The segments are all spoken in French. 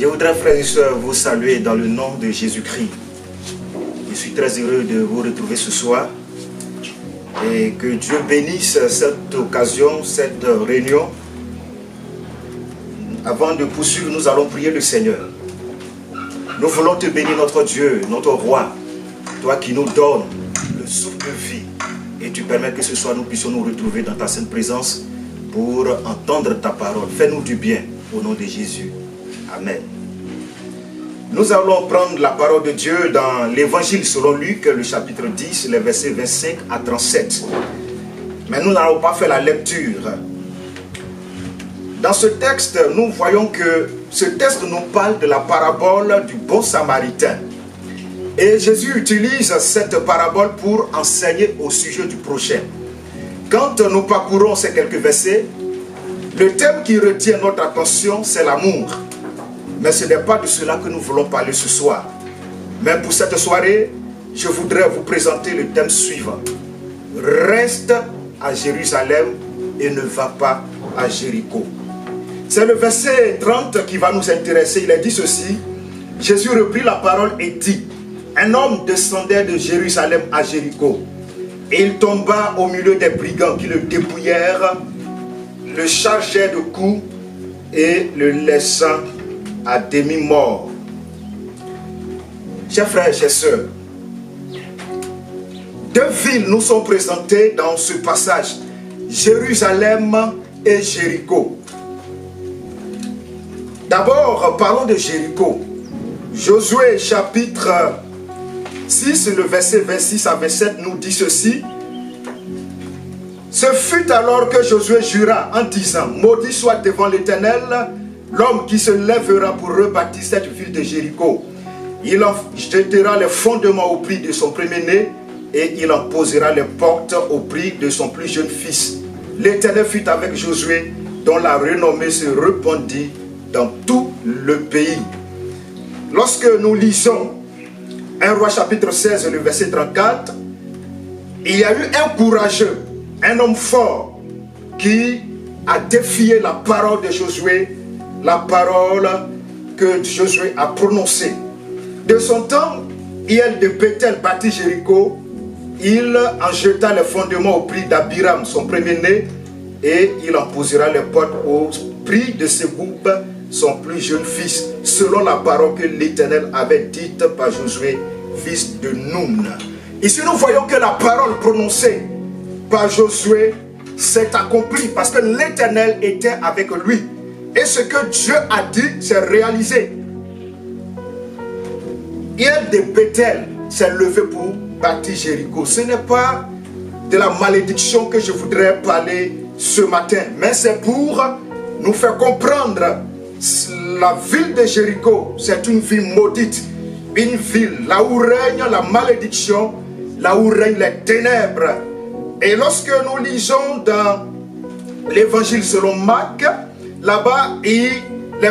Je voudrais, frères et sœurs, vous saluer dans le nom de Jésus-Christ. Je suis très heureux de vous retrouver ce soir et que Dieu bénisse cette occasion, cette réunion. Avant de poursuivre, nous allons prier le Seigneur. Nous voulons te bénir, notre Dieu, notre Roi, toi qui nous donnes le souffle de vie et tu permets que ce soir nous puissions nous retrouver dans ta sainte présence pour entendre ta parole. Fais-nous du bien au nom de Jésus. Amen. Nous allons prendre la parole de Dieu dans l'évangile selon Luc, le chapitre 10, les versets 25 à 37. Mais nous n'allons pas faire la lecture. Dans ce texte, nous voyons que ce texte nous parle de la parabole du bon samaritain. Et Jésus utilise cette parabole pour enseigner au sujet du prochain. Quand nous parcourons ces quelques versets, le thème qui retient notre attention, c'est l'amour. Mais ce n'est pas de cela que nous voulons parler ce soir. Mais pour cette soirée, je voudrais vous présenter le thème suivant. Reste à Jérusalem et ne va pas à Jéricho. C'est le verset 30 qui va nous intéresser. Il a dit ceci. Jésus reprit la parole et dit, un homme descendait de Jérusalem à Jéricho. Et il tomba au milieu des brigands qui le dépouillèrent, le chargeaient de coups et le laissant à demi-mort. Chers frères et chers sœurs, deux villes nous sont présentées dans ce passage, Jérusalem et Jéricho. D'abord, parlons de Jéricho. Josué chapitre 6, le verset 26 à 27 nous dit ceci. Ce fut alors que Josué jura en disant, maudit soit devant l'Éternel l'homme qui se lèvera pour rebâtir cette ville de Jéricho. Il en jettera les fondements au prix de son premier-né et il en posera les portes au prix de son plus jeune fils. L'Éternel fut avec Josué, dont la renommée se répandit dans tout le pays. Lorsque nous lisons 1 Roi chapitre 16, le verset 34, il y a eu un courageux, un homme fort qui a défié la parole de Josué, la parole que Josué a prononcée. De son temps, Hiel de Bethel bâtit Jéricho, il en jeta les fondements au prix d'Abiram, son premier-né, et il en posera les portes au prix de Ségoub, son plus jeune fils, selon la parole que l'Éternel avait dite par Josué, fils de Nun. Ici, nous voyons que la parole prononcée par Josué s'est accomplie parce que l'Éternel était avec lui. Et ce que Dieu a dit, c'est réalisé. Hiel de Bethel s'est levé pour bâtir Jéricho. Ce n'est pas de la malédiction que je voudrais parler ce matin, mais c'est pour nous faire comprendre la ville de Jéricho, c'est une ville maudite, une ville là où règne la malédiction, là où règnent les ténèbres. Et lorsque nous lisons dans l'évangile selon Marc, là-bas, il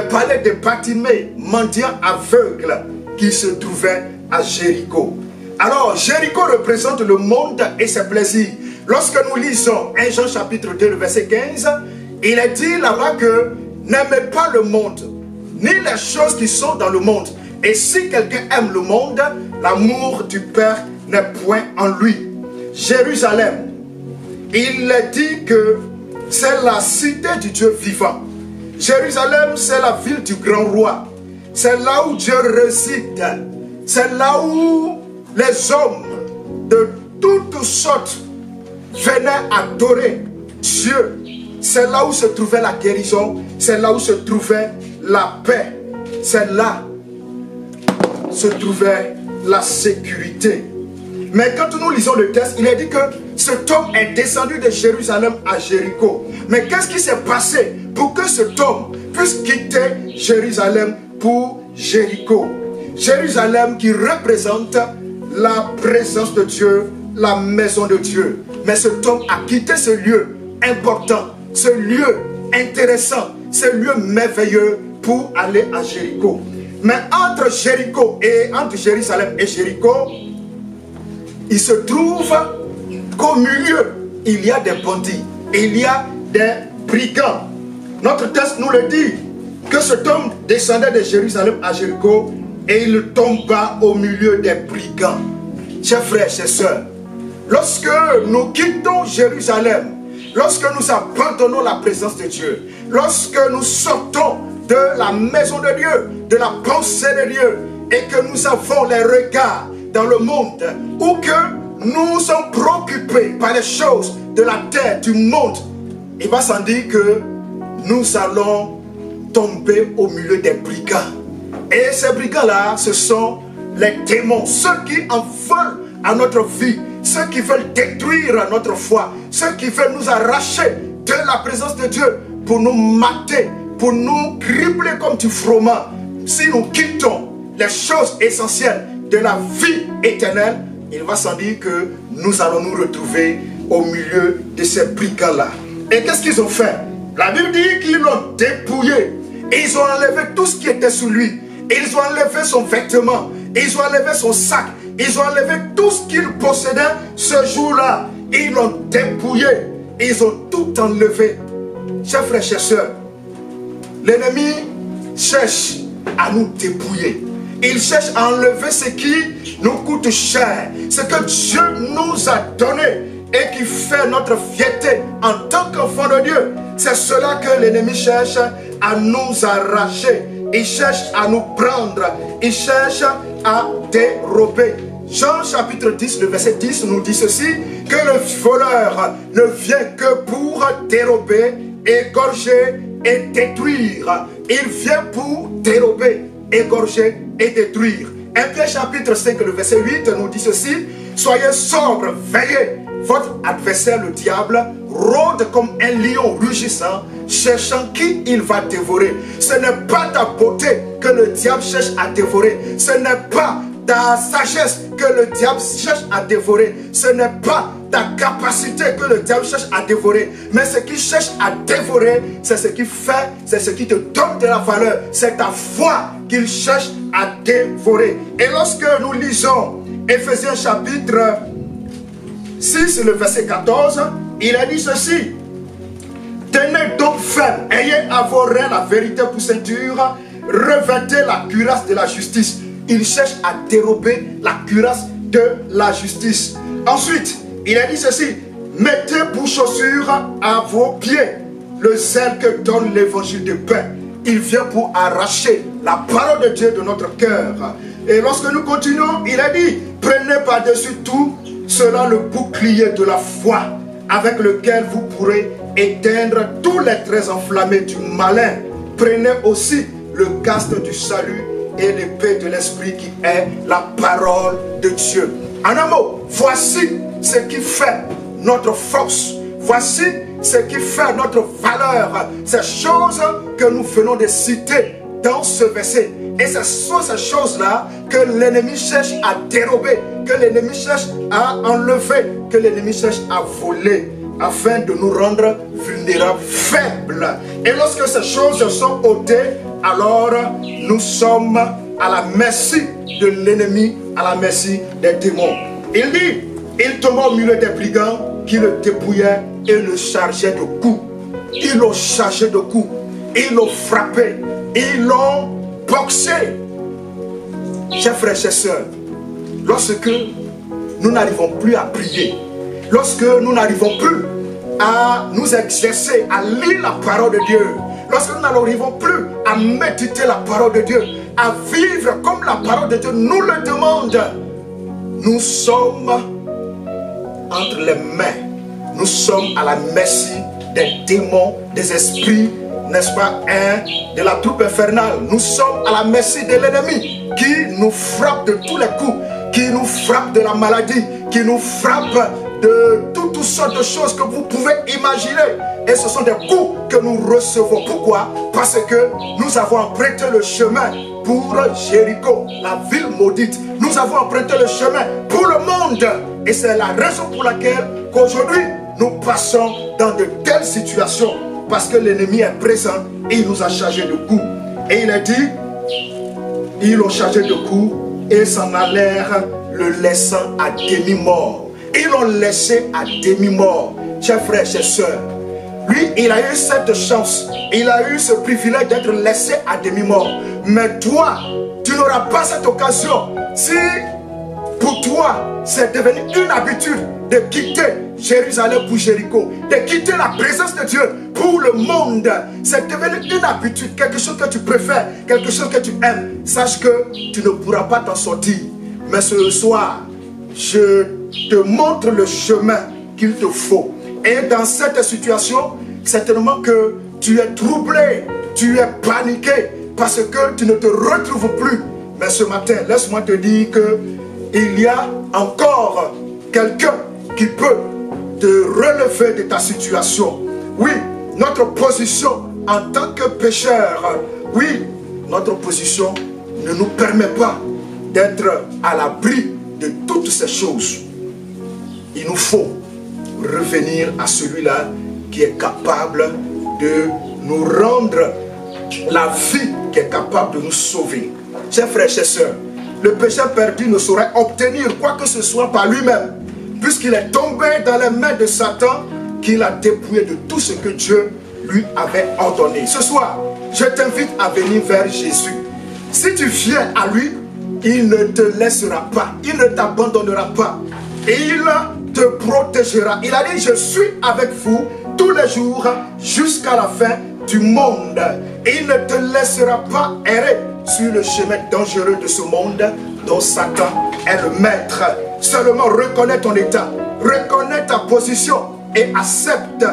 parlait de Bartimée, mendiant aveugle, qui se trouvait à Jéricho. Alors, Jéricho représente le monde et ses plaisirs. Lorsque nous lisons 1 Jean chapitre 2, le verset 15, il est dit là-bas que n'aimez pas le monde, ni les choses qui sont dans le monde. Et si quelqu'un aime le monde, l'amour du Père n'est point en lui. Jérusalem, il est dit que c'est la cité du Dieu vivant. Jérusalem, c'est la ville du grand roi. C'est là où Dieu réside. C'est là où les hommes de toutes sortes venaient adorer Dieu. C'est là où se trouvait la guérison. C'est là où se trouvait la paix. C'est là où se trouvait la sécurité. Mais quand nous lisons le texte, il est dit que cet homme est descendu de Jérusalem à Jéricho. Mais qu'est-ce qui s'est passé pour que cet homme puisse quitter Jérusalem pour Jéricho? Jérusalem qui représente la présence de Dieu, la maison de Dieu. Mais cet homme a quitté ce lieu important, ce lieu intéressant, ce lieu merveilleux pour aller à Jéricho. Mais entre Jérusalem et Jéricho, il se trouve qu'au milieu, il y a des bandits, il y a des brigands. Notre texte nous le dit. que cet homme descendait de Jérusalem à Jéricho et il tomba au milieu des brigands. Chers frères, chers sœurs, lorsque nous quittons Jérusalem, lorsque nous abandonnons la présence de Dieu, lorsque nous sortons de la maison de Dieu, de la pensée de Dieu, et que nous avons les regards dans le monde, ou que nous sommes préoccupés par les choses de la terre, du monde, il va sans dire que nous allons tomber au milieu des brigands. Et ces brigands-là, ce sont les démons, ceux qui en veulent à notre vie, ceux qui veulent détruire notre foi, ceux qui veulent nous arracher de la présence de Dieu pour nous mater, pour nous cribler comme du froment. Si nous quittons les choses essentielles de la vie éternelle, il va sans dire que nous allons nous retrouver au milieu de ces brigands-là. Et qu'est-ce qu'ils ont fait? La Bible dit qu'ils l'ont dépouillé. Ils ont enlevé tout ce qui était sous lui. Ils ont enlevé son vêtement. Ils ont enlevé son sac. Ils ont enlevé tout ce qu'il possédait ce jour-là. Ils l'ont dépouillé. Ils ont tout enlevé. Chers frères, chers sœurs, l'ennemi cherche à nous dépouiller. Il cherche à enlever ce qui nous coûte cher. Ce que Dieu nous a donné et qui fait notre fierté en tant qu'enfant de Dieu. C'est cela que l'ennemi cherche à nous arracher. Il cherche à nous prendre. Il cherche à dérober. Jean chapitre 10, le verset 10 nous dit ceci, que le voleur ne vient que pour dérober, égorger et détruire. Il vient pour dérober, égorger et détruire. 1 Pierre chapitre 5, le verset 8 nous dit ceci, soyez sobres, veillez. Votre adversaire, le diable, rôde comme un lion rugissant, cherchant qui il va dévorer. Ce n'est pas ta beauté que le diable cherche à dévorer. Ce n'est pas ta sagesse que le diable cherche à dévorer. Ce n'est pas ta capacité que le diable cherche à dévorer. Mais ce qu'il cherche à dévorer, c'est ce qu'il fait, c'est ce qui te donne de la valeur. C'est ta foi qu'il cherche à dévorer. Et lorsque nous lisons Éphésiens chapitre 6, le verset 14, il a dit ceci. Tenez donc ferme, ayez à vos reins la vérité pour ceinture, revêtez la cuirasse de la justice. Il cherche à dérober la cuirasse de la justice. Ensuite, il a dit ceci. Mettez pour chaussure à vos pieds le zèle que donne l'évangile de paix. Il vient pour arracher la parole de Dieu de notre cœur. Et lorsque nous continuons, il a dit, prenez par-dessus tout cela le bouclier de la foi, avec lequel vous pourrez éteindre tous les traits enflammés du malin. Prenez aussi le casque du salut et l'épée de l'esprit qui est la parole de Dieu. En un mot, voici ce qui fait notre force. Voici ce qui fait notre valeur. Ces choses que nous venons de citer dans ce verset. Et ce sont ces choses-là que l'ennemi cherche à dérober, que l'ennemi cherche à enlever, que l'ennemi cherche à voler, afin de nous rendre vulnérables, faibles. Et lorsque ces choses sont ôtées, alors nous sommes à la merci de l'ennemi, à la merci des démons. Il dit, il tomba au milieu des brigands qui le dépouillaient et le chargeaient de coups. Ils l'ont chargé de coups, ils l'ont frappé, ils l'ont boxé. Chers frères, chers sœurs, lorsque nous n'arrivons plus à prier, lorsque nous n'arrivons plus à nous exercer, à lire la parole de Dieu, lorsque nous n'arrivons plus à méditer la parole de Dieu, à vivre comme la parole de Dieu nous le demande, nous sommes entre les mains, nous sommes à la merci des démons, des esprits, n'est-ce pas, de la troupe infernale. Nous sommes à la merci de l'ennemi qui nous frappe de tous les coups, qui nous frappe de la maladie, qui nous frappe de toutes sortes de choses que vous pouvez imaginer. Et ce sont des coups que nous recevons. Pourquoi? Parce que nous avons emprunté le chemin pour Jéricho, la ville maudite. Nous avons emprunté le chemin pour le monde. Et c'est la raison pour laquelle qu'aujourd'hui, nous passons dans de telles situations. Parce que l'ennemi est présent et il nous a chargé de coups. Et il a dit, ils l'ont chargé de coups et s'en allèrent le laissant à demi-mort. Ils l'ont laissé à demi-mort. Chers frères, chers sœurs, Lui, il a eu cette chance. Il a eu ce privilège d'être laissé à demi-mort. Mais toi, tu n'auras pas cette occasion. Si pour toi, c'est devenu une habitude de quitter Jérusalem pour Jéricho, de quitter la présence de Dieu pour le monde, c'est devenu une habitude, quelque chose que tu préfères, quelque chose que tu aimes. Sache que tu ne pourras pas t'en sortir. Mais ce soir, je te montre le chemin qu'il te faut. Et dans cette situation, certainement que tu es troublé, tu es paniqué, parce que tu ne te retrouves plus. Mais ce matin, laisse-moi te dire qu'il y a encore quelqu'un qui peut te relever de ta situation. Oui, notre position en tant que pécheur, oui, notre position ne nous permet pas d'être à l'abri de toutes ces choses. Il nous faut revenir à celui-là qui est capable de nous rendre la vie, qui est capable de nous sauver. Chers frères, chers sœurs, le pécheur perdu ne saurait obtenir quoi que ce soit par lui-même, puisqu'il est tombé dans les mains de Satan, qu'il a dépouillé de tout ce que Dieu lui avait ordonné. Ce soir, je t'invite à venir vers Jésus. Si tu viens à lui, il ne te laissera pas, il ne t'abandonnera pas, et il te protégera. Il a dit, je suis avec vous tous les jours jusqu'à la fin du monde. Et il ne te laissera pas errer sur le chemin dangereux de ce monde dont Satan est le maître. Seulement reconnais ton état, reconnais ta position et accepte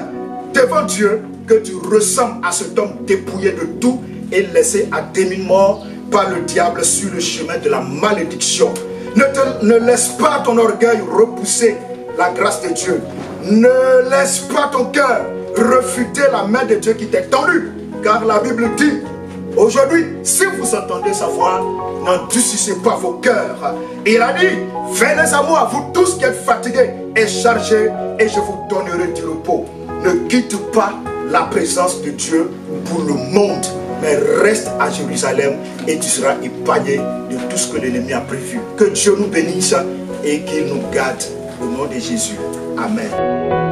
devant Dieu que tu ressembles à cet homme dépouillé de tout et laissé à demi-mort par le diable sur le chemin de la malédiction. Ne laisse pas ton orgueil repousser la grâce de Dieu. Ne laisse pas ton cœur refuter la main de Dieu qui t'est tendue. Car la Bible dit, aujourd'hui, si vous entendez sa voix, n'endurcissez pas vos cœurs. Et il a dit, venez à moi, vous tous qui êtes fatigués et chargés, et je vous donnerai du repos. Ne quitte pas la présence de Dieu pour le monde, mais reste à Jérusalem et tu seras épargné de tout ce que l'ennemi a prévu. Que Dieu nous bénisse et qu'il nous garde au nom de Jésus. Amen.